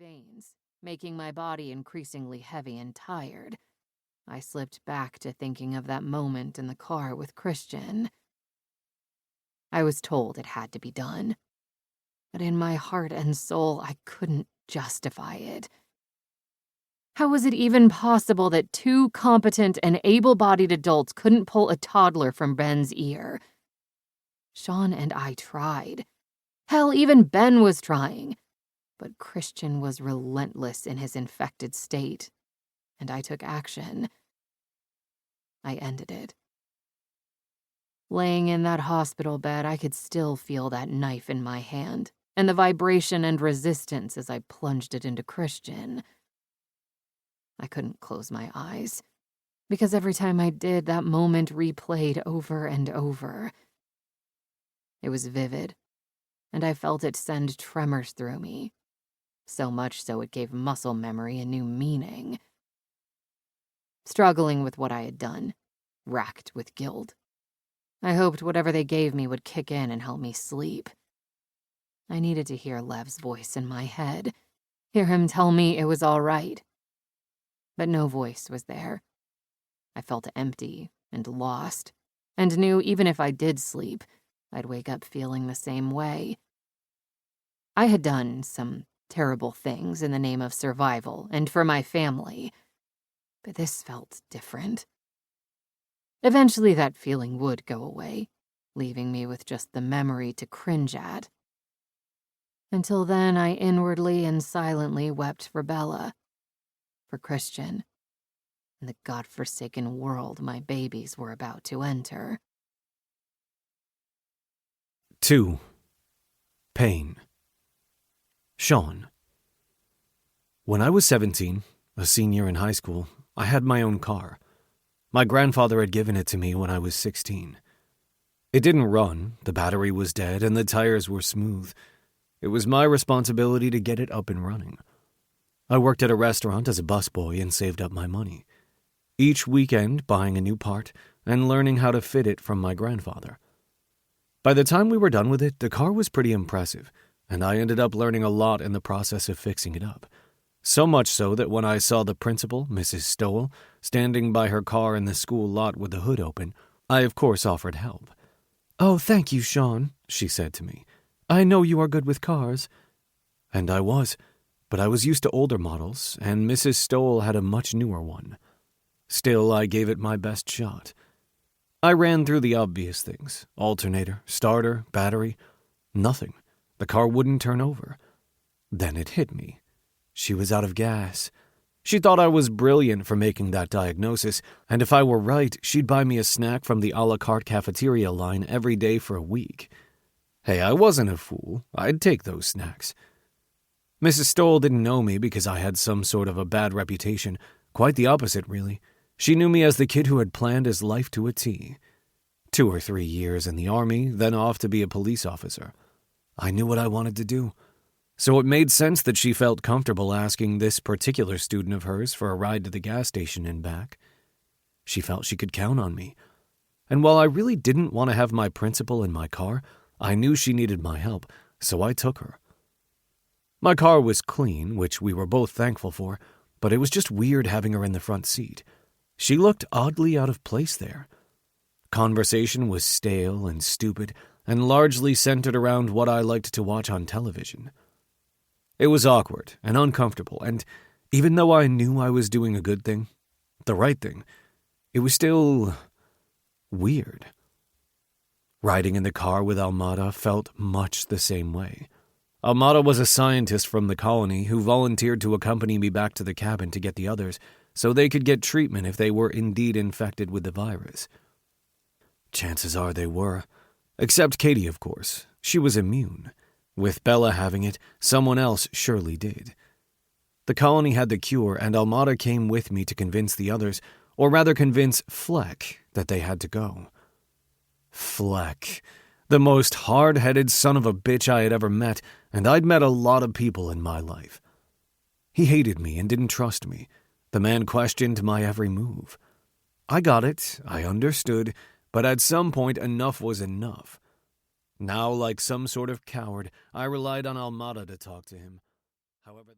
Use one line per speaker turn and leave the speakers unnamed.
veins, making my body increasingly heavy and tired. I slipped back to thinking of that moment in the car with Christian. I was told it had to be done, but in my heart and soul, I couldn't justify it. How was it even possible that two competent and able-bodied adults couldn't pull a toddler from Ben's ear? Sean and I tried. Hell, even Ben was trying. But Christian was relentless in his infected state, and I took action. I ended it. Laying in that hospital bed, I could still feel that knife in my hand, and the vibration and resistance as I plunged it into Christian. I couldn't close my eyes, because every time I did, that moment replayed over and over. It was vivid, and I felt it send tremors through me, so much so it gave muscle memory a new meaning. Struggling with what I had done, racked with guilt, I hoped whatever they gave me would kick in and help me sleep. I needed to hear Lev's voice in my head, hear him tell me it was all right. But no voice was there. I felt empty and lost, and knew even if I did sleep, I'd wake up feeling the same way. I had done some terrible things in the name of survival and for my family, but this felt different. Eventually that feeling would go away, leaving me with just the memory to cringe at. Until then, I inwardly and silently wept for Bella, for Christian, and the godforsaken world my babies were about to enter.
2. Pain. Sean. When I was 17, a senior in high school, I had my own car. My grandfather had given it to me when I was 16. It didn't run, the battery was dead, and the tires were smooth. It was my responsibility to get it up and running. I worked at a restaurant as a busboy and saved up my money. Each weekend, buying a new part and learning how to fit it from my grandfather. By the time we were done with it, the car was pretty impressive, and I ended up learning a lot in the process of fixing it up. So much so that when I saw the principal, Mrs. Stowell, standing by her car in the school lot with the hood open, I of course offered help. "Oh, thank you, Sean," she said to me. "I know you are good with cars." And I was, but I was used to older models, and Mrs. Stowell had a much newer one. Still, I gave it my best shot. I ran through the obvious things: alternator, starter, battery. Nothing. The car wouldn't turn over. Then it hit me. She was out of gas. She thought I was brilliant for making that diagnosis, and if I were right, she'd buy me a snack from the a la carte cafeteria line every day for a week. Hey, I wasn't a fool. I'd take those snacks. Mrs. Stowell didn't know me because I had some sort of a bad reputation. Quite the opposite, really. She knew me as the kid who had planned his life to a T. 2 or 3 years in the army, then off to be a police officer. I knew what I wanted to do. So it made sense that she felt comfortable asking this particular student of hers for a ride to the gas station and back. She felt she could count on me. And while I really didn't want to have my principal in my car, I knew she needed my help, so I took her. My car was clean, which we were both thankful for, but it was just weird having her in the front seat. She looked oddly out of place there. Conversation was stale and stupid, and largely centered around what I liked to watch on television. It was awkward and uncomfortable, and even though I knew I was doing a good thing, the right thing, it was still weird. Riding in the car with Almada felt much the same way. Almada was a scientist from the colony who volunteered to accompany me back to the cabin to get the others, so they could get treatment if they were indeed infected with the virus. Chances are they were. Except Katie, of course. She was immune. With Bella having it, someone else surely did. The colony had the cure, and Almada came with me to convince the others, or rather convince Fleck, that they had to go. Fleck. The most hard-headed son of a bitch I had ever met, and I'd met a lot of people in my life. He hated me and didn't trust me. The man questioned my every move. I got it, I understood, but at some point enough was enough. Now, like some sort of coward, I relied on Almada to talk to him. However...